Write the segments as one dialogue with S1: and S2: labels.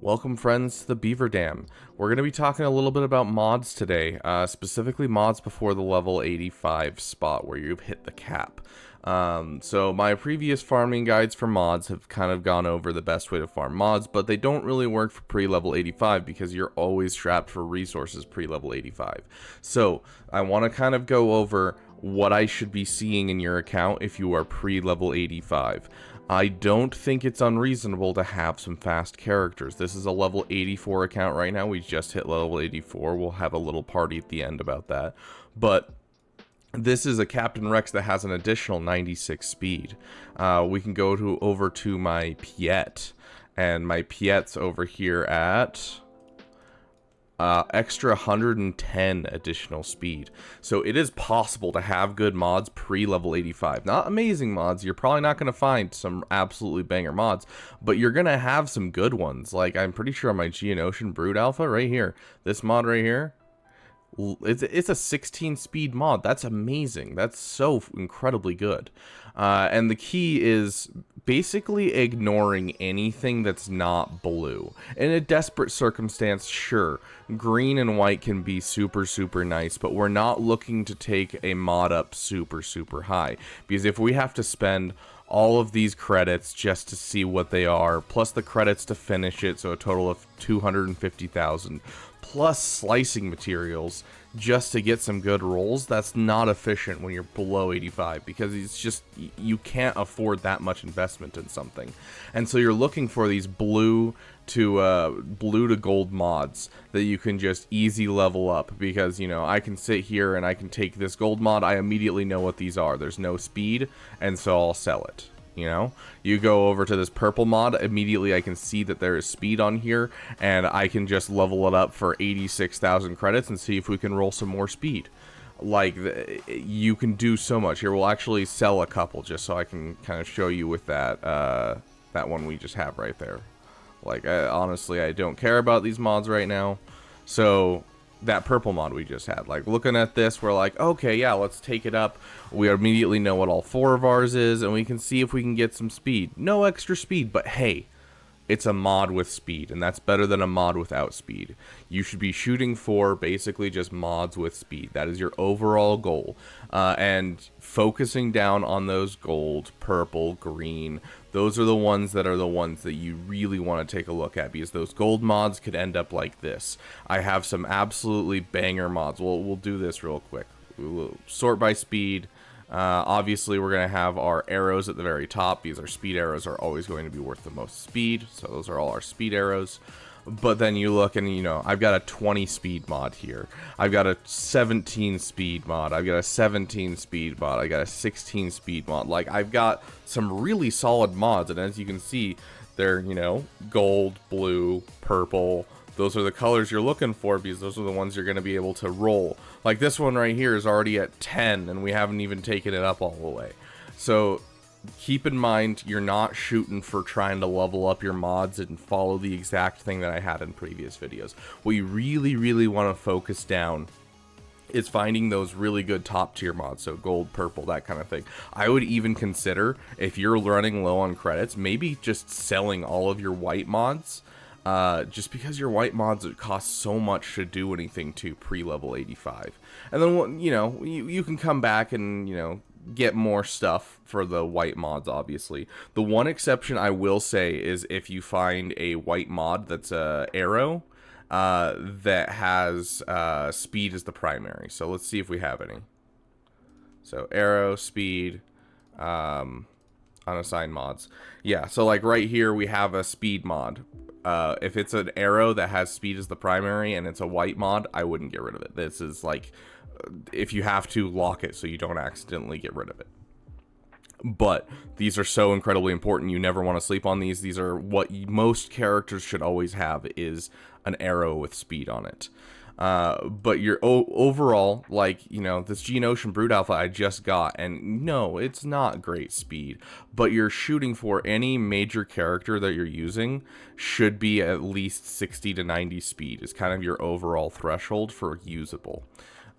S1: Welcome friends to the Beaver Dam. We're going to be talking a little bit about mods today, specifically mods before the level 85 spot where you've hit the cap. So my previous farming guides for mods have kind of gone over the best way to farm mods, but they don't really work for pre-level 85 because you're always strapped for resources pre-level 85. So I want to kind of go over what I should be seeing in your account if you are pre-level 85. I don't think it's unreasonable to have some fast characters. This is a level 84 account right now. We just hit level 84. We'll have a little party at the end about that. But this is a Captain Rex that has an additional 96 speed. We can go over to my Piet. And my Piet's over here at extra 110 additional speed. So it is possible to have good mods pre-level 85. Not amazing mods. You're probably not going to find some absolutely banger mods, but you're going to have some good ones. Like, I'm pretty sure on my Geonosian Brood Alpha right here, this mod right here, it's a 16 speed mod. That's amazing. That's so incredibly good. And the key is basically ignoring anything that's not blue. In a desperate circumstance, sure, green and white can be super nice, but we're not looking to take a mod up super high, because if we have to spend all of these credits just to see what they are, plus the credits to finish it, so a total of 250,000, plus slicing materials just to get some good rolls, that's not efficient when you're below 85, because it's just, you can't afford that much investment in something. And so you're looking for these blue to gold mods that you can just easy level up, because, you know, I can sit here and I can take this gold mod, I immediately know what these are. There's no speed, and so I'll sell it. You know, you go over to this purple mod, immediately I can see that there is speed on here, and I can just level it up for 86,000 credits and see if we can roll some more speed. Like, you can do so much here. We'll actually sell a couple just so I can kind of show you with that that one we just have right there. Like, honestly, I don't care about these mods right now. So that purple mod we just had, like, looking at this, we're like, okay, yeah, let's take it up. We immediately know what all four of ours is, and we can see if we can get some speed. No extra speed, but hey, it's a mod with speed, and that's better than a mod without speed. You should be shooting for basically just mods with speed. That is your overall goal, and focusing down on those gold, purple, green. Those are the ones that you really want to take a look at, because those gold mods could end up like this. I have some absolutely banger mods. We'll do this real quick. We'll sort by speed. Obviously, we're going to have our arrows at the very top, because our speed arrows are always going to be worth the most speed. So those are all our speed arrows. But then you look and, you know, I've got a 20 speed mod here. I've got a 17 speed mod. I've got a 17 speed mod. I got a 16 speed mod. Like, I've got some really solid mods. And as you can see, they're, you know, gold, blue, purple. Those are the colors you're looking for, because those are the ones you're going to be able to roll. Like, this one right here is already at 10, and we haven't even taken it up all the way. So keep in mind, you're not shooting for trying to level up your mods and follow the exact thing that I had in previous videos. What you really want to focus down is finding those really good top tier mods, so gold, purple, that kind of thing. I would even consider, if you're running low on credits, maybe just selling all of your white mods, just because your white mods cost so much to do anything to pre-level 85. And then, you know, you can come back and, you know, get more stuff for the white mods, obviously. The one exception I will say is if you find a white mod that's a arrow that has speed as the primary. So let's see if we have any. So arrow, speed, unassigned mods. Yeah, so like right here we have a speed mod. If it's an arrow that has speed as the primary and it's a white mod, I wouldn't get rid of it. This is like, if you have to, lock it so you don't accidentally get rid of it. But these are so incredibly important. You never want to sleep on these. These are what most characters should always have, is an arrow with speed on it. But your overall, like, you know, this Geonosian Brood Alpha I just got, and no, it's not great speed, but you're shooting for any major character that you're using should be at least 60 to 90 speed is kind of your overall threshold for usable.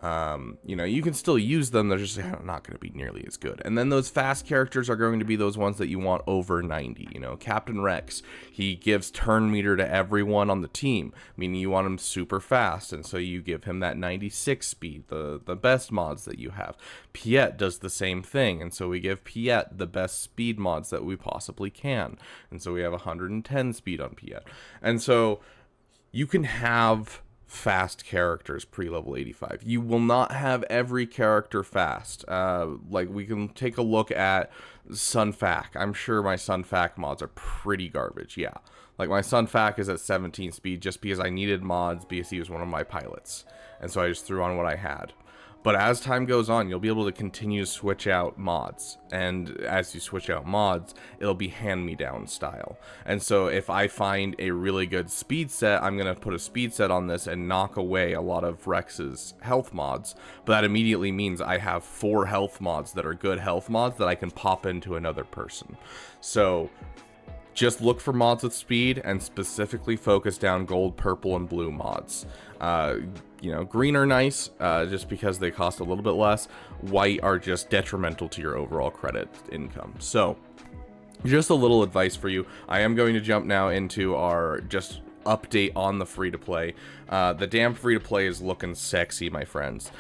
S1: You know, you can still use them, they're just not going to be nearly as good. And then those fast characters are going to be those ones that you want over 90. You know, Captain Rex, he gives turn meter to everyone on the team, meaning you want him super fast, and so you give him that 96 speed, the best mods that you have. Piet does the same thing, and so we give Piet the best speed mods that we possibly can, and so we have 110 speed on Piet. And so you can have fast characters pre-level 85. You will not have every character fast. Like, we can take a look at Sunfac. I'm sure my Sunfac mods are pretty garbage. Yeah, like my Sunfac is at 17 speed just because I needed mods because he was one of my pilots, and so I just threw on what I had. But as time goes on, you'll be able to continue to switch out mods. And as you switch out mods, it'll be hand-me-down style. And so if I find a really good speed set, I'm going to put a speed set on this and knock away a lot of Rex's health mods. But that immediately means I have 4 health mods that are good health mods that I can pop into another person. So just look for mods with speed and specifically focus down gold, purple, and blue mods. You know, green are nice, just because they cost a little bit less. White are just detrimental to your overall credit income. So, just a little advice for you. I am going to jump now into our just update on the free-to-play. The damn free-to-play is looking sexy, my friends.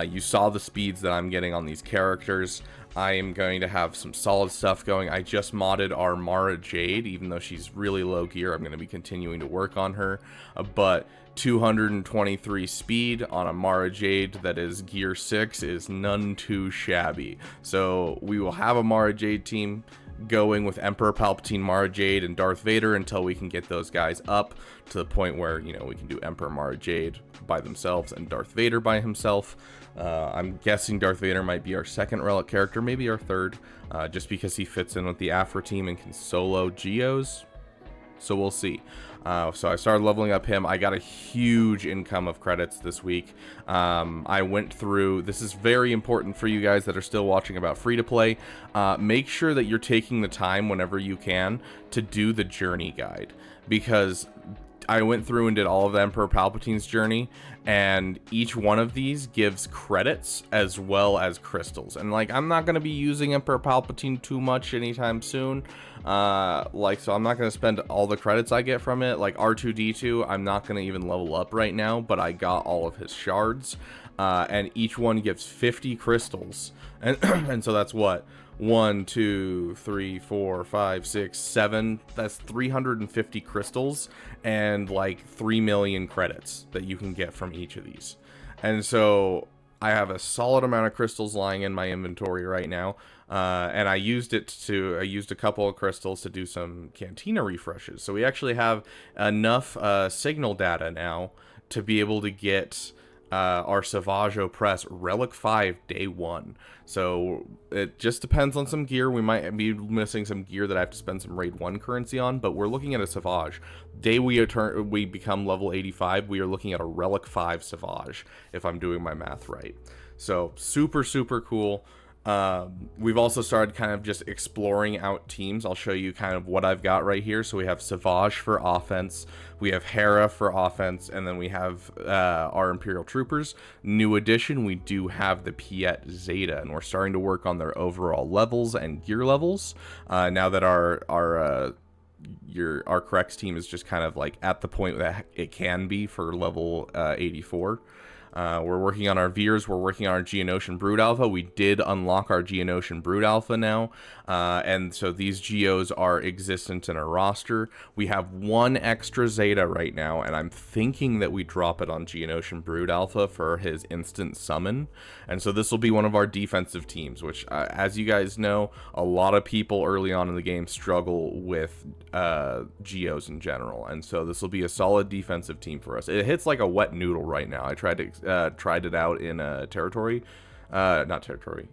S1: You saw the speeds that I'm getting on these characters. I am going to have some solid stuff going. I just modded our Mara Jade, even though she's really low gear. I'm going to be continuing to work on her, but 223 speed on a Mara Jade that is gear 6 is none too shabby. So we will have a Mara Jade team going with Emperor Palpatine, Mara Jade, and Darth Vader until we can get those guys up to the point where, you know, we can do Emperor, Mara Jade by themselves and Darth Vader by himself. I'm guessing Darth Vader might be our second relic character, maybe our third, just because he fits in with the Afro team and can solo Geos. So we'll see. So I started leveling up him. I got a huge income of credits this week. I went through, this is very important for you guys that are still watching about free to play. Make sure that you're taking the time whenever you can to do the journey guide, because I went through and did all of the Emperor Palpatine's journey, and each one of these gives credits as well as crystals. And like, I'm not going to be using Emperor Palpatine too much anytime soon. So I'm not going to spend all the credits I get from it. Like R2-D2, I'm not going to even level up right now, but I got all of his shards, and each one gives 50 crystals. And, and so that's what? 1, 2, 3, 4, 5, 6, 7. That's 350 crystals and like 3 million credits that you can get from each of these. And so I have a solid amount of crystals lying in my inventory right now. And I used a couple of crystals to do some Cantina refreshes. So we actually have enough signal data now to be able to get our Savage Opress Relic 5 day 1. So it just depends on some gear. We might be missing some gear that I have to spend some raid 1 currency on, but we're looking at a Savage. Day we become level 85, we are looking at a Relic 5 Savage, if I'm doing my math right. So super, super cool. We've also started kind of just exploring out teams. I'll show you kind of what I've got right here. So we have Savage for offense, we have Hera for offense, and then we have our Imperial Troopers. New addition, we do have the Piet Zeta, and we're starting to work on their overall levels and gear levels. Now that our Corrects team is just kind of like at the point that it can be for level 84. We're working on our Veers, we're working on our Geonosian Brood Alpha. We did unlock our Geonosian Brood Alpha now, and so these Geos are existent in our roster. We have 1 extra Zeta right now, and I'm thinking that we drop it on Geonosian Brood Alpha for his instant summon. And so this will be one of our defensive teams, which, as you guys know, a lot of people early on in the game struggle with Geos in general, and so this will be a solid defensive team for us. It hits like a wet noodle right now. I tried it out in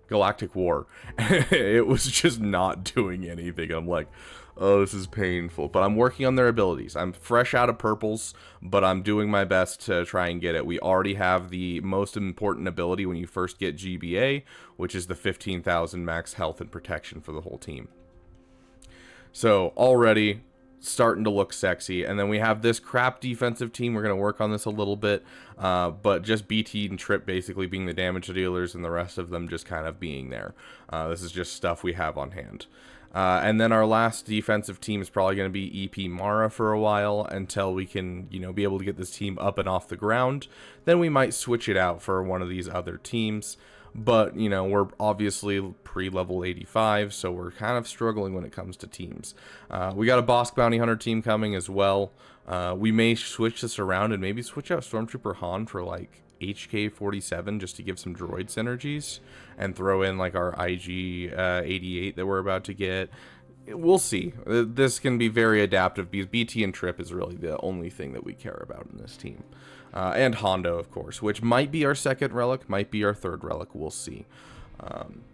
S1: Galactic War. It was just not doing anything. I'm like, oh, this is painful. But I'm working on their abilities. I'm fresh out of purples, but I'm doing my best to try and get it. We already have the most important ability when you first get GBA, which is the 15,000 max health and protection for the whole team. So already starting to look sexy. And then we have this crap defensive team. We're going to work on this a little bit, but just BT and Trip basically being the damage dealers and the rest of them just kind of being there. This is just stuff we have on hand. And then our last defensive team is probably going to be EP Mara for a while until we can, you know, be able to get this team up and off the ground. Then we might switch it out for one of these other teams. But, you know, we're obviously pre-level 85, so we're kind of struggling when it comes to teams. We got a Bosk Bounty Hunter team coming as well. We may switch this around and maybe switch out Stormtrooper Han for, like, HK-47 just to give some droid synergies. And throw in, like, our IG-88 that we're about to get. We'll see. This can be very adaptive because BT and Trip is really the only thing that we care about in this team. And Hondo, of course, which might be our second relic, might be our third relic. We'll see.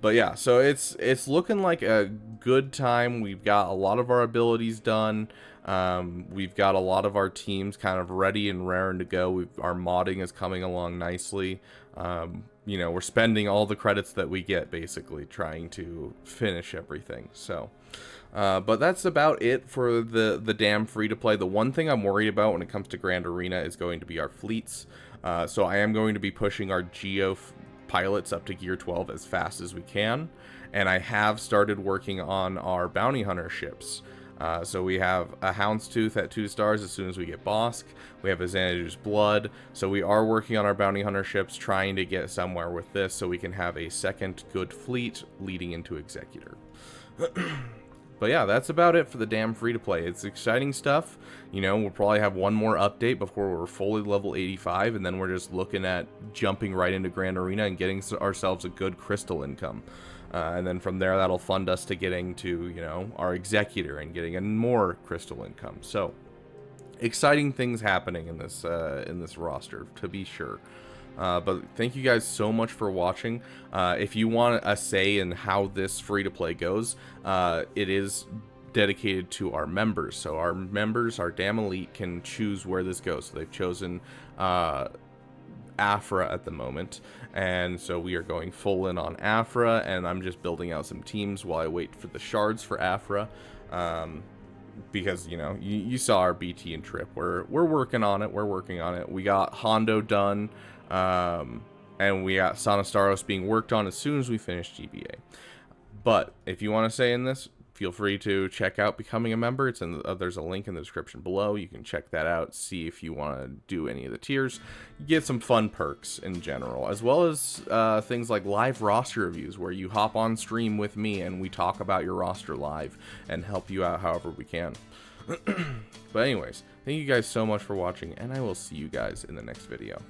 S1: But yeah, so it's looking like a good time. We've got a lot of our abilities done. We've got a lot of our teams kind of ready and raring to go. Our modding is coming along nicely. You know, we're spending all the credits that we get, basically, trying to finish everything. So, but that's about it for the damn free-to-play. The one thing I'm worried about when it comes to Grand Arena is going to be our fleets. So I am going to be pushing our Geo pilots up to Gear 12 as fast as we can. And I have started working on our Bounty Hunter ships. So we have a Houndstooth at 2 stars as soon as we get Bosk. We have a Xanadu's Blood. So we are working on our Bounty Hunter ships, trying to get somewhere with this so we can have a second good fleet leading into Executor. But yeah, that's about it for the damn free-to-play. It's exciting stuff. You know, we'll probably have one more update before we're fully level 85, and then we're just looking at jumping right into Grand Arena and getting ourselves a good crystal income. And then from there, that'll fund us to getting to, you know, our Executor and getting a more crystal income. So, exciting things happening in this roster, to be sure. But thank you guys so much for watching. If you want a say in how this free-to-play goes, it is dedicated to our members. So our members, our damn elite, can choose where this goes. So they've chosen Afra at the moment, and so we are going full in on Afra, and I'm just building out some teams while I wait for the shards for Afra. Because, you know, you saw our BT and Trip. We're working on it. We're working on it. We got Hondo done. And we got Sonostaros being worked on as soon as we finish GBA. But if you want to say in this, feel free to check out becoming a member. It's in there's a link in the description below. You can check that out, see if you want to do any of the tiers. You get some fun perks in general, as well as things like live roster reviews, where you hop on stream with me and we talk about your roster live and help you out however we can. But anyways, thank you guys so much for watching, and I will see you guys in the next video.